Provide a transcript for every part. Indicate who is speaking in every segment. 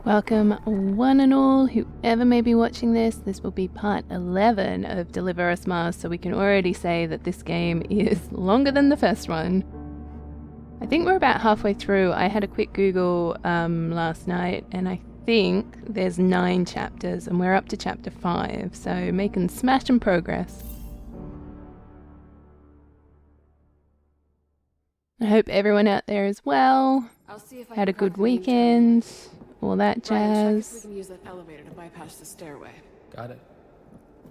Speaker 1: Welcome one and all, whoever may be watching this. This will be part 11 of Deliver Us Mars, so we can already say that this game is longer than the first one. I think we're about halfway through. I had a quick Google last night, and I think there's 9 chapters, and we're up to chapter 5, so making smashing progress. I hope everyone out there is well, had a good weekend, all that jazz.
Speaker 2: We can use that elevator to bypass the stairway.
Speaker 3: Got it.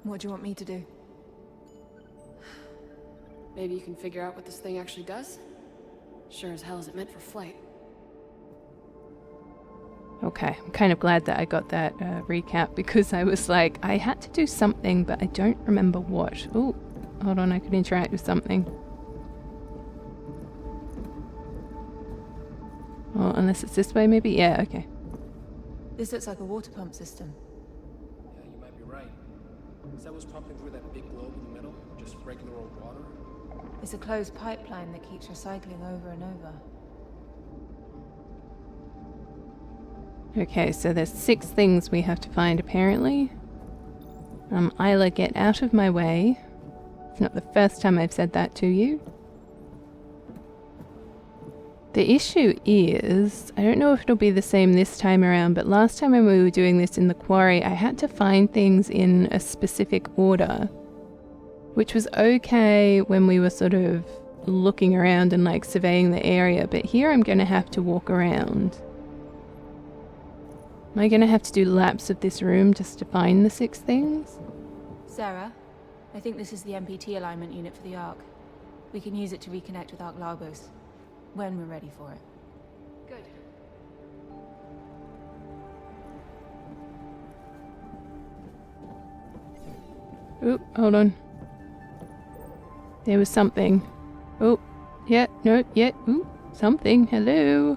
Speaker 2: What do you want me to do? Maybe you can figure out what this thing actually does? Sure as hell isn't meant for flight.
Speaker 1: Okay, I'm kind of glad that I got that recap, because I was like, I had to do something, but I don't remember what. Oh, hold on, I could interact with something. Oh, unless it's this way, maybe? Yeah, okay.
Speaker 4: This looks like a water pump system.
Speaker 3: Yeah, you might be right. Is that what's pumping through that big globe in the middle? Just regular old water?
Speaker 4: It's a closed pipeline that keeps recycling over and over.
Speaker 1: Okay, so there's 6 things we have to find, apparently. Isla, get out of my way. It's not the first time I've said that to you. The issue is, I don't know if it'll be the same this time around, but last time when we were doing this in the quarry, I had to find things in a specific order, which was okay when we were sort of looking around and like surveying the area, but here I'm going to have to walk around. Am I going to have to do laps of this room just to find the 6 things?
Speaker 4: Sarah, I think this is the MPT alignment unit for the Ark. We can use it to reconnect with Ark Lagos when we're ready for it.
Speaker 2: Good.
Speaker 1: Oop, hold on. There was something. Oh, yeah, no, yeah, ooh, something, hello.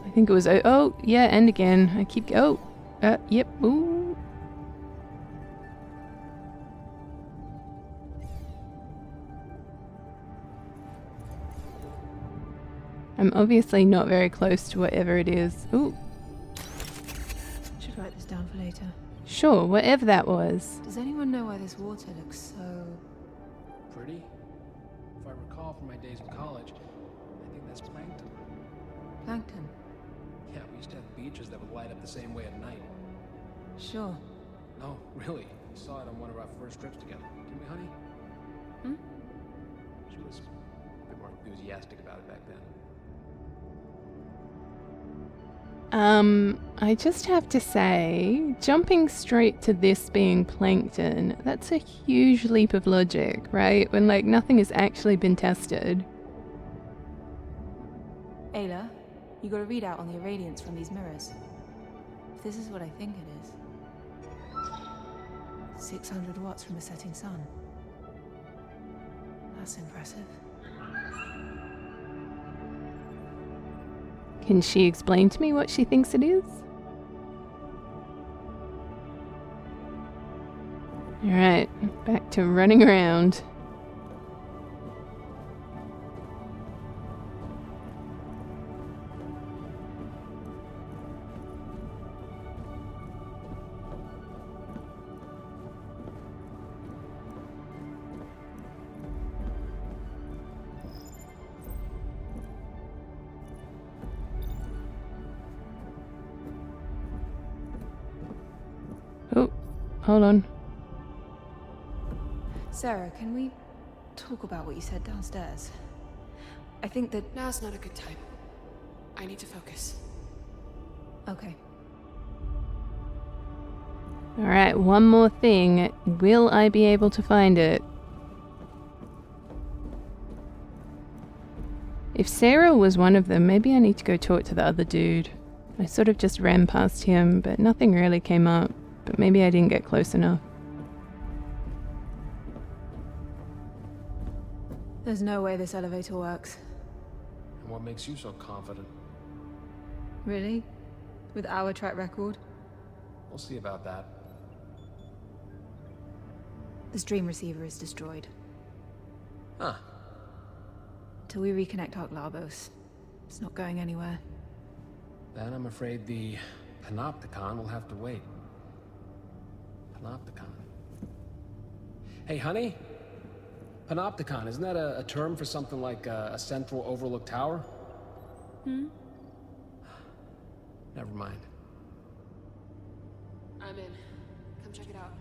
Speaker 1: I think it was, oh, yeah, and again. I keep, yep, ooh. I'm obviously not very close to whatever it is. Ooh.
Speaker 4: Should write this down for later.
Speaker 1: Sure, whatever that was.
Speaker 4: Does anyone know why this water looks so...
Speaker 3: Pretty? If I recall from my days in college, I think that's plankton.
Speaker 4: plankton?
Speaker 3: Yeah, we used to have beaches that would light up the same way at night.
Speaker 4: Sure.
Speaker 3: No, really. We saw it on one of our first trips together. Didn't we, honey?
Speaker 4: Hmm?
Speaker 3: She was a bit more enthusiastic about it back then.
Speaker 1: I just have to say, jumping straight to this being plankton, that's a huge leap of logic, right? When, like, nothing has actually been tested.
Speaker 4: Ayla, you got a readout on the irradiance from these mirrors. If this is what I think it is... 600 watts from a setting sun. That's impressive.
Speaker 1: Can she explain to me what she thinks it is? Alright, back to running around. Oh, hold on.
Speaker 4: Sarah, can we talk about what you said downstairs? I think that...
Speaker 2: Now's not a good time. I need to focus.
Speaker 4: Okay.
Speaker 1: Alright, one more thing. Will I be able to find it? If Sarah was one of them, maybe I need to go talk to the other dude. I sort of just ran past him, but nothing really came up. But maybe I didn't get close enough.
Speaker 4: There's no way this elevator works.
Speaker 3: And what makes you so confident?
Speaker 4: Really? With our track record?
Speaker 3: We'll see about that.
Speaker 4: The stream receiver is destroyed.
Speaker 3: Huh.
Speaker 4: Till we reconnect Ark Lagos. It's not going anywhere.
Speaker 3: Then I'm afraid the Panopticon will have to wait. Panopticon. Hey, honey? Panopticon, isn't that a term for something like a central overlook tower?
Speaker 4: Hmm?
Speaker 3: Never mind.
Speaker 2: I'm in. Come check it out.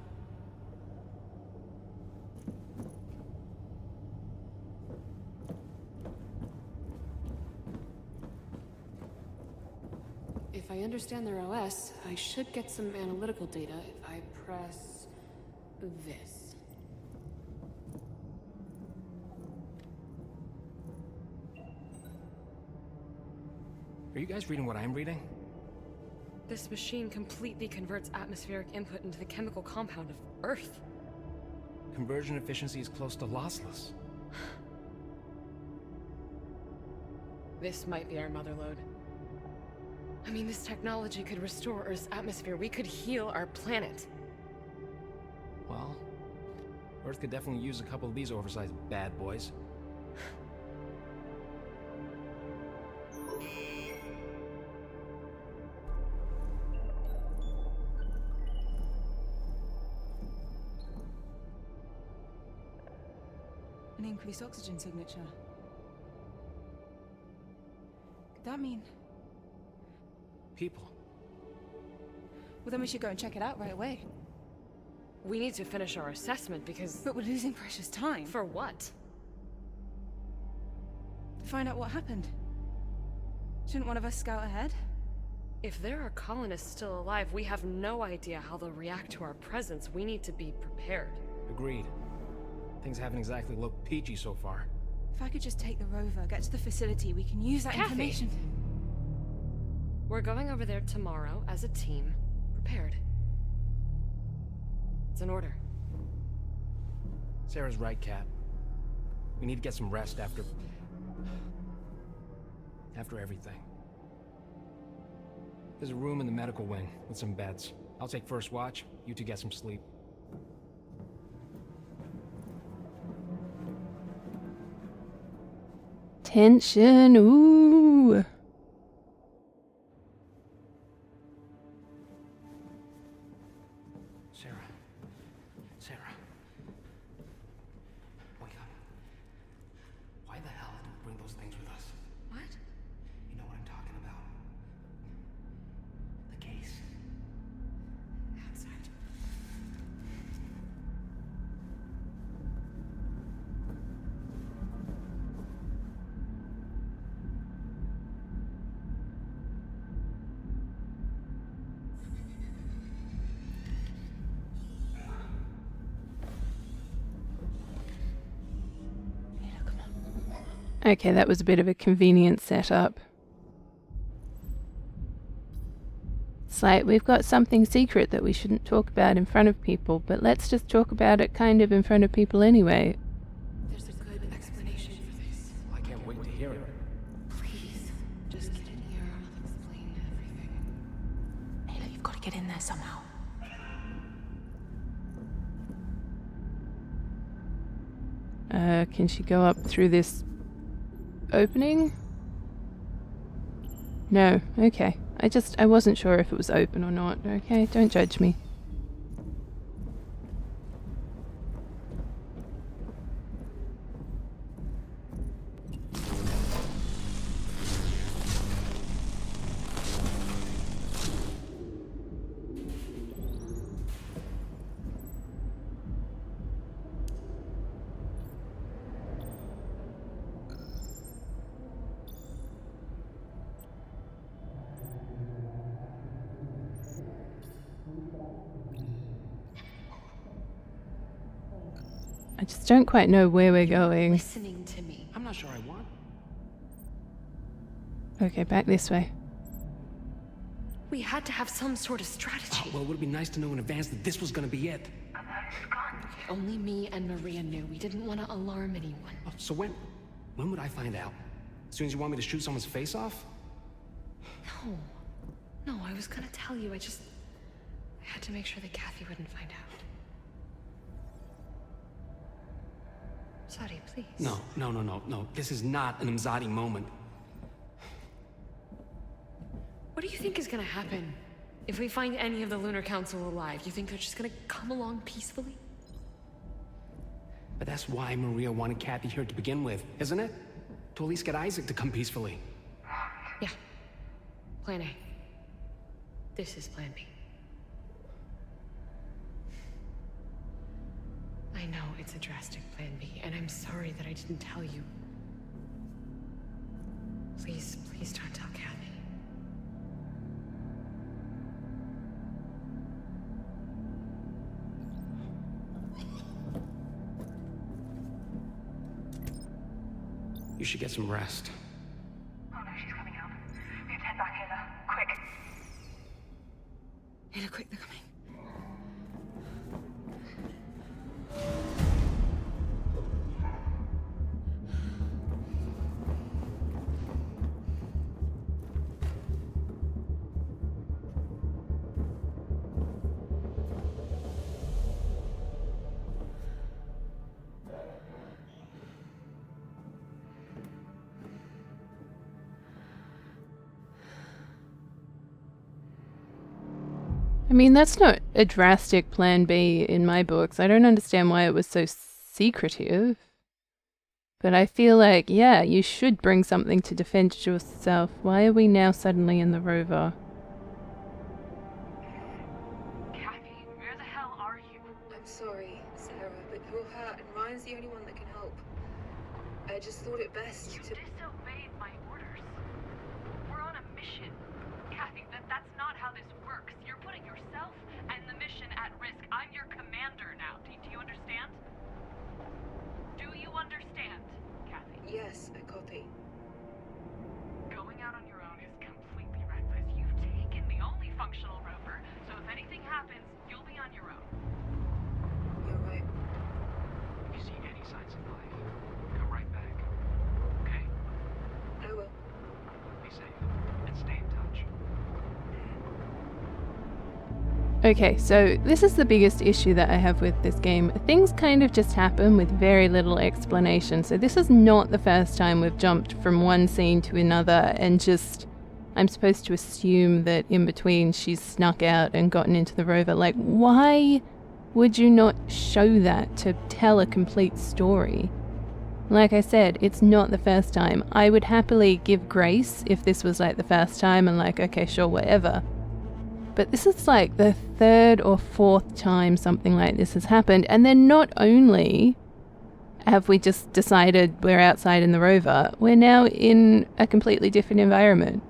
Speaker 2: If I understand their OS, I should get some analytical data if I press this.
Speaker 3: Are you guys reading what I'm reading?
Speaker 2: This machine completely converts atmospheric input into the chemical compound of Earth.
Speaker 3: Conversion efficiency is close to lossless.
Speaker 2: This might be our motherlode. I mean, this technology could restore Earth's atmosphere. We could heal our planet.
Speaker 3: Well, Earth could definitely use a couple of these oversized bad boys.
Speaker 4: An increased oxygen signature. Could that mean...
Speaker 3: People.
Speaker 4: Well, then we should go and check it out right away.
Speaker 2: We need to finish our assessment because...
Speaker 4: But we're losing precious time.
Speaker 2: For what?
Speaker 4: To find out what happened. Shouldn't one of us scout ahead?
Speaker 2: If there are colonists still alive, we have no idea how they'll react to our presence. We need to be prepared.
Speaker 3: Agreed. Things haven't exactly looked peachy so far.
Speaker 4: If I could just take the rover, get to the facility, we can use that
Speaker 2: Kathy!
Speaker 4: information.
Speaker 2: We're going over there tomorrow as a team, prepared. It's an order.
Speaker 3: Sarah's right, Kat. We need to get some rest after everything. There's a room in the medical wing with some beds. I'll take first watch, you two get some sleep.
Speaker 1: Tension, ooh.
Speaker 3: Sarah. Wake up. Why the hell did we bring those things with us?
Speaker 2: What?
Speaker 3: You know what I'm talking about. The case. Outside.
Speaker 1: Okay, that was a bit of a convenient setup. It's like we've got something secret that we shouldn't talk about in front of people, but let's just talk about it kind of in front of people anyway.
Speaker 2: There's a good explanation for this.
Speaker 3: I can't wait to hear it.
Speaker 2: Please, just get in here. I'll explain everything.
Speaker 4: Ayla, you've got to get in there somehow.
Speaker 1: Can she go up through this opening? No, okay. I wasn't sure if it was open or not, okay? Don't judge me. I just don't quite know where we're going.
Speaker 2: Listening to me.
Speaker 3: I'm not sure I want.
Speaker 1: Okay, back this way.
Speaker 2: We had to have some sort of strategy.
Speaker 3: Well, it would be nice to know in advance that this was gonna be it.
Speaker 2: Only me and Maria knew. We didn't want to alarm anyone.
Speaker 3: Oh, so when would I find out? As soon as you want me to shoot someone's face off?
Speaker 2: No, I was gonna tell you. I had to make sure that Kathy wouldn't find out. Sadi, please.
Speaker 3: No. This is not an Imzadi moment.
Speaker 2: What do you think is gonna happen if we find any of the Lunar Council alive? You think they're just gonna come along peacefully?
Speaker 3: But that's why Maria wanted Kathy here to begin with, isn't it? To at least get Isaac to come peacefully.
Speaker 2: Yeah. Plan A. This is Plan B. I know it's a drastic Plan B, and I'm sorry that I didn't tell you. Please, please don't tell Kathy.
Speaker 3: You should get some rest.
Speaker 5: Oh no, she's coming out. We have to head back, Hannah. Quick.
Speaker 2: Hannah, quick, they're coming.
Speaker 1: I mean, that's not a drastic plan B in my books. I don't understand why it was so secretive. But I feel like, yeah, you should bring something to defend yourself. Why are we now suddenly in the rover?
Speaker 5: Kathy, where the hell are you?
Speaker 6: I'm sorry, Sarah, but you're hurt and Ryan's the only one that can help. I just thought it best
Speaker 5: You
Speaker 6: to...
Speaker 5: disobeyed my orders. We're on a mission. Kathy, that's not how this works. You're putting yourself and the mission at risk. I'm your commander now. Do you understand? Do you understand, Kathy?
Speaker 6: Yes, I copy.
Speaker 5: Going out on your own is completely reckless. You've taken the only functional rover, so if anything happens, you'll be on your own.
Speaker 6: You're right.
Speaker 7: If you see any signs of life, come right back. Okay?
Speaker 6: I will.
Speaker 7: Be safe and stay in touch.
Speaker 1: Okay, so this is the biggest issue that I have with this game. Things kind of just happen with very little explanation. So this is not the first time we've jumped from one scene to another and just... I'm supposed to assume that in between she's snuck out and gotten into the rover. Like, why would you not show that to tell a complete story? Like I said, it's not the first time. I would happily give grace if this was like the first time and like, okay, sure, whatever. But this is like the third or fourth time something like this has happened. And then not only have we just decided we're outside in the rover, we're now in a completely different environment.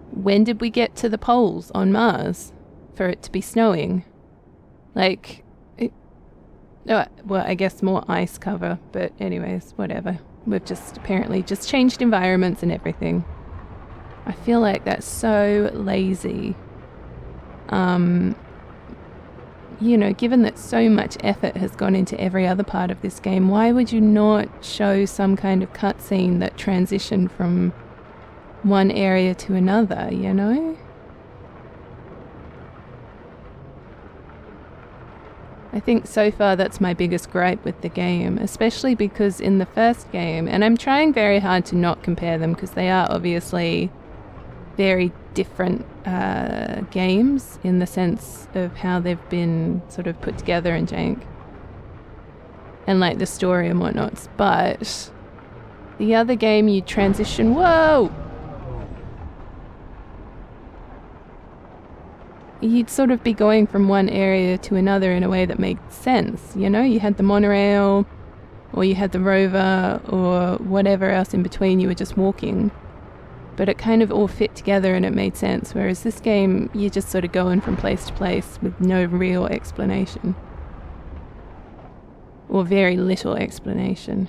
Speaker 1: When did we get to the poles on Mars for it to be snowing? Like, well, I guess more ice cover, but anyways, whatever. We've just apparently just changed environments and everything. I feel like that's so lazy. You know, given that so much effort has gone into every other part of this game, why would you not show some kind of cutscene that transitioned from one area to another, you know? I think so far that's my biggest gripe with the game, especially because in the first game, and I'm trying very hard to not compare them because they are obviously very different games in the sense of how they've been sort of put together in Jank and like the story and whatnots. But the other game you transition, whoa! You'd sort of be going from one area to another in a way that made sense, you know? You had the monorail, or you had the rover, or whatever else in between, you were just walking. But it kind of all fit together and it made sense, whereas this game, you're just sort of going from place to place with no real explanation. Or very little explanation.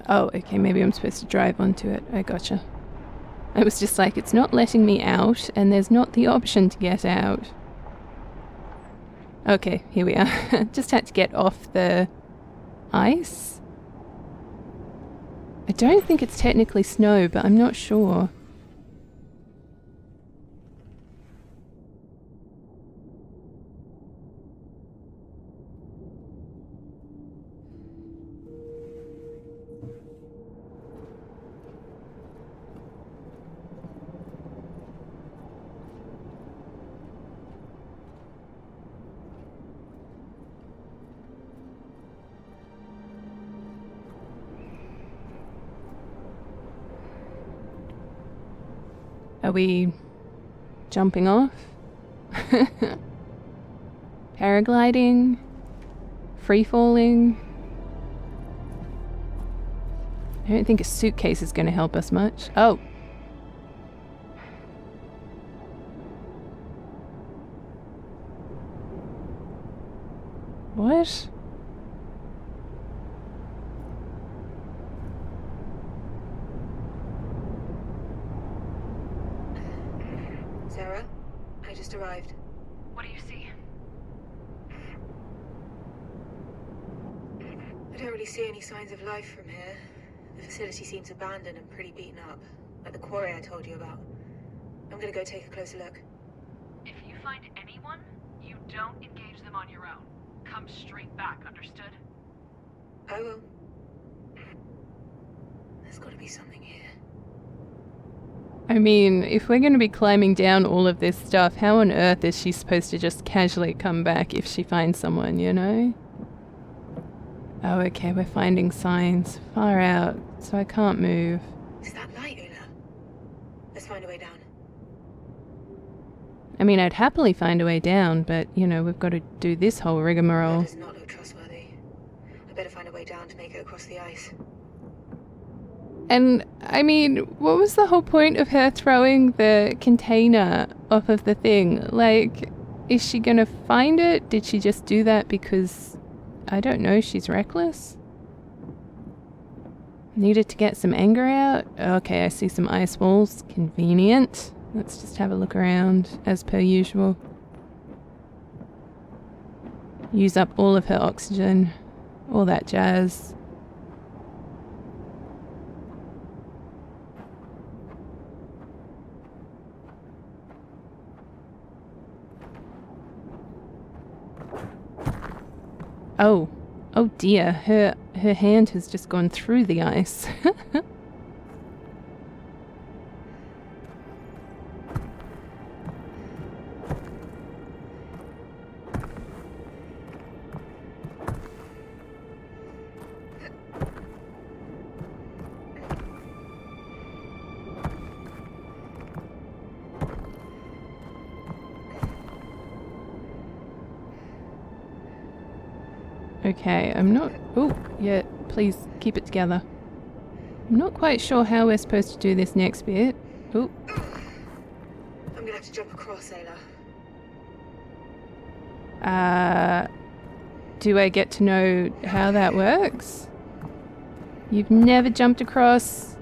Speaker 1: Oh, okay, maybe I'm supposed to drive onto it. I gotcha. I was just like, it's not letting me out, and there's not the option to get out. Okay, here we are. Just had to get off the ice. I don't think it's technically snow, but I'm not sure. Are we jumping off? Paragliding? Free falling? I don't think a suitcase is going to help us much. Oh. What?
Speaker 6: Sarah, I just arrived.
Speaker 5: What do you see?
Speaker 6: I don't really see any signs of life from here. The facility seems abandoned and pretty beaten up, like the quarry I told you about. I'm gonna go take a closer look.
Speaker 5: If you find anyone, you don't engage them on your own. Come straight back, understood?
Speaker 6: I will. There's gotta be something here.
Speaker 1: I mean, if we're going to be climbing down all of this stuff, how on earth is she supposed to just casually come back if she finds someone, you know? Oh, okay, we're finding signs. Far out, so I can't move.
Speaker 6: Is that light, Una? Let's find a way down.
Speaker 1: I mean, I'd happily find a way down, but, you know, we've got to do this whole
Speaker 6: That
Speaker 1: rigmarole.
Speaker 6: does not look trustworthy. I better find a way down to make it across the ice.
Speaker 1: And, I mean, what was the whole point of her throwing the container off of the thing? Like, is she gonna find it? Did she just do that because, I don't know, she's reckless? Needed to get some anger out? Okay, I see some ice walls. Convenient. Let's just have a look around, as per usual. Use up all of her oxygen. All that jazz. Oh. Oh dear, her hand has just gone through the ice. Okay, I'm not... Oh, yeah, please keep it together. I'm not quite sure how we're supposed to do this next bit. Oh,
Speaker 6: I'm gonna have to jump across, Ayla.
Speaker 1: do I get to know how that works? You've never jumped across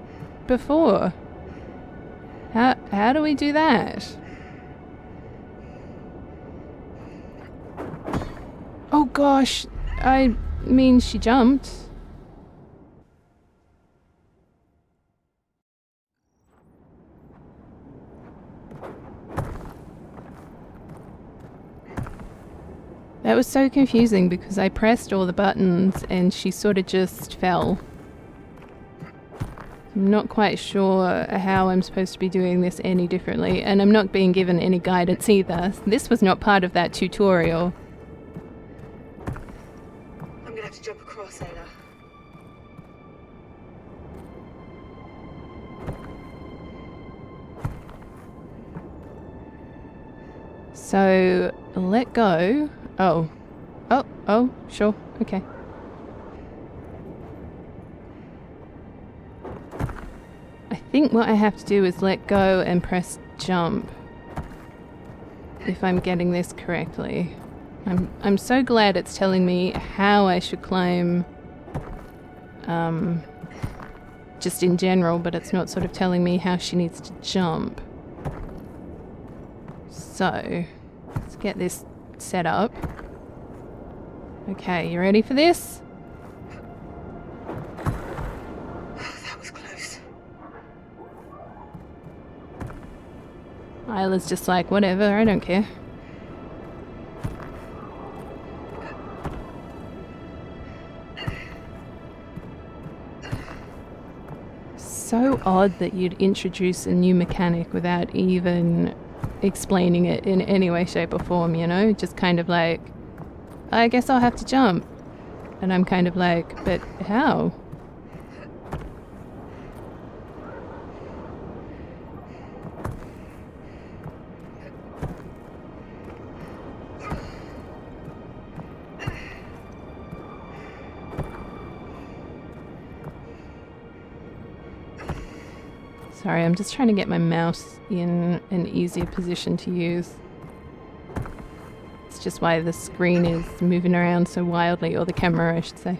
Speaker 1: before. How do we do that? Oh gosh, I mean she jumped. That was so confusing because I pressed all the buttons and she sort of just fell. I'm not quite sure how I'm supposed to be doing this any differently, and I'm not being given any guidance either. This was not part of that tutorial.
Speaker 6: I'm gonna have to jump across, Ayla.
Speaker 1: So, let go. Oh. Oh, sure. Okay. I think what I have to do is let go and press jump. If I'm getting this correctly. I'm so glad it's telling me how I should climb. Just in general, but it's not sort of telling me how she needs to jump. So, let's get this set up. Okay, you ready for this?
Speaker 6: That was close.
Speaker 1: Isla's just like, whatever, I don't care. So odd that you'd introduce a new mechanic without even explaining it in any way, shape or form, you know? Just kind of like, I guess I'll have to jump. And I'm kind of like, but how? Sorry, I'm just trying to get my mouse in an easier position to use. It's just why the screen is moving around so wildly, or the camera, I should say.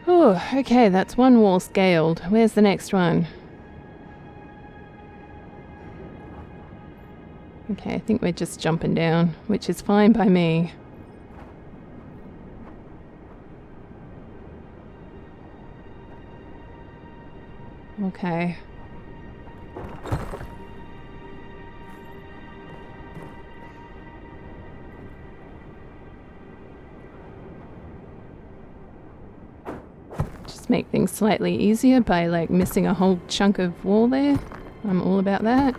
Speaker 1: Oh, okay, that's one wall scaled. Where's the next one? Okay, I think we're just jumping down, which is fine by me. Okay. Just make things slightly easier by like missing a whole chunk of wall there. I'm all about that.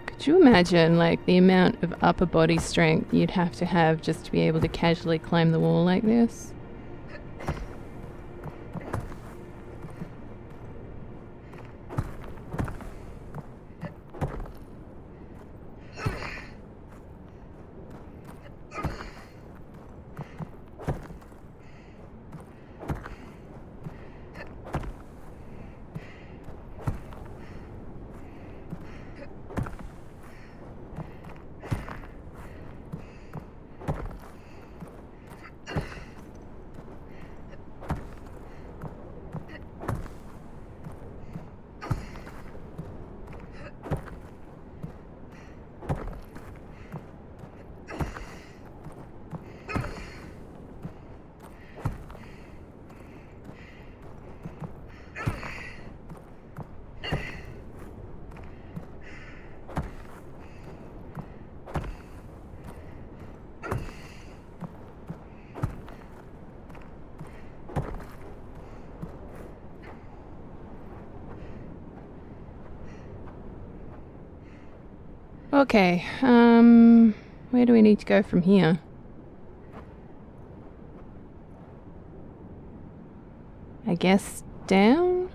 Speaker 1: Could you imagine, like, the amount of upper body strength you'd have to have just to be able to casually climb the wall like this? Okay, where do we need to go from here? I guess down?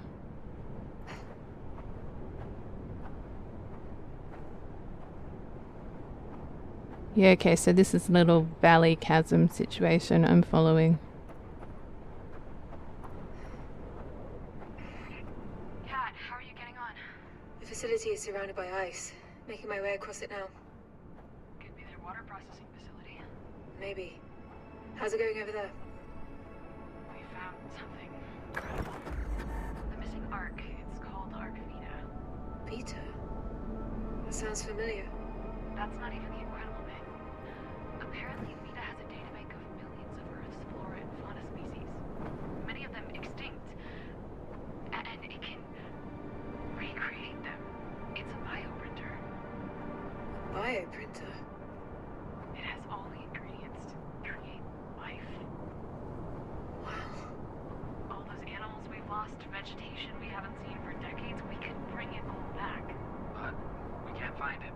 Speaker 1: Yeah, okay, so this is a little valley chasm situation I'm following.
Speaker 5: Kat, how are you getting on?
Speaker 6: The facility is surrounded by ice. Making my way across it now.
Speaker 5: Could be their water processing facility.
Speaker 6: Maybe. How's it going over there?
Speaker 5: We found something incredible. The missing Ark. It's called Ark Vita.
Speaker 6: Peter? That sounds familiar.
Speaker 5: That's not even the incredible bit. Apparently, Vita has a databank of millions of Earth's flora and fauna species. Many of them extinct. And it can recreate them. It's a bioprinter.
Speaker 6: Bioprinter?
Speaker 5: It has all the ingredients to create life.
Speaker 6: Wow.
Speaker 5: All those animals we've lost, vegetation we haven't seen for decades, we could bring it all back.
Speaker 7: But we can't find it.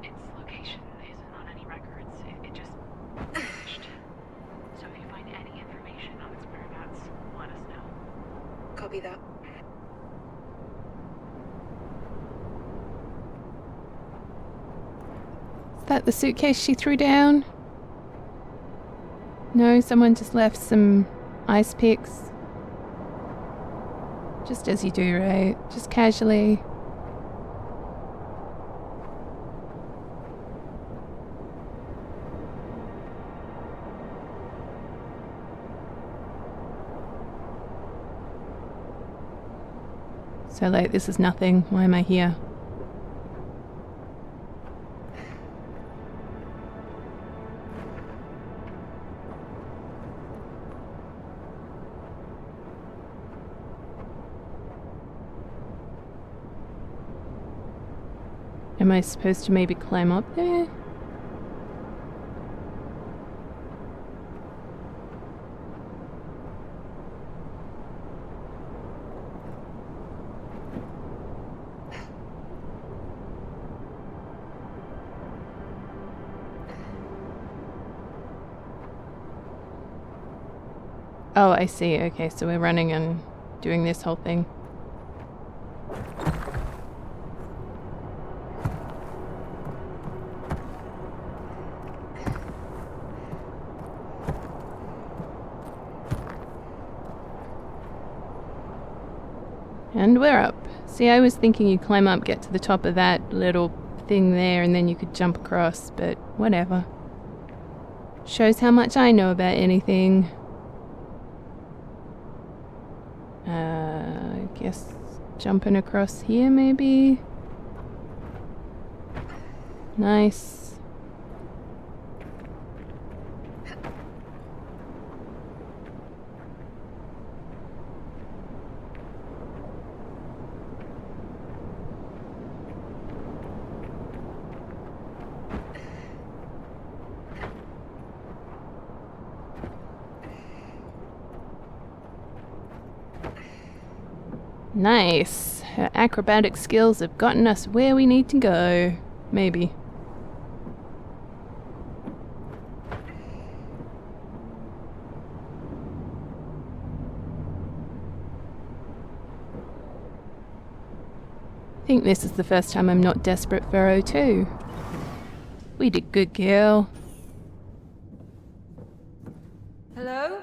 Speaker 5: Its location isn't on any records. It just vanished. So if you find any information on its whereabouts, let us know.
Speaker 6: Copy that.
Speaker 1: Is that the suitcase she threw down? No, someone just left some ice picks. Just as you do, right? Just casually. So like, this is nothing. Why am I here? Am I supposed to maybe climb up there? Oh, I see. Okay, so we're running and doing this whole thing. And we're up. See, I was thinking you climb up, get to the top of that little thing there, and then you could jump across, but whatever. Shows how much I know about anything. I guess jumping across here, maybe? Nice. Nice. Her acrobatic skills have gotten us where we need to go. Maybe. I think this is the first time I'm not desperate for O2. We did good, girl.
Speaker 4: Hello?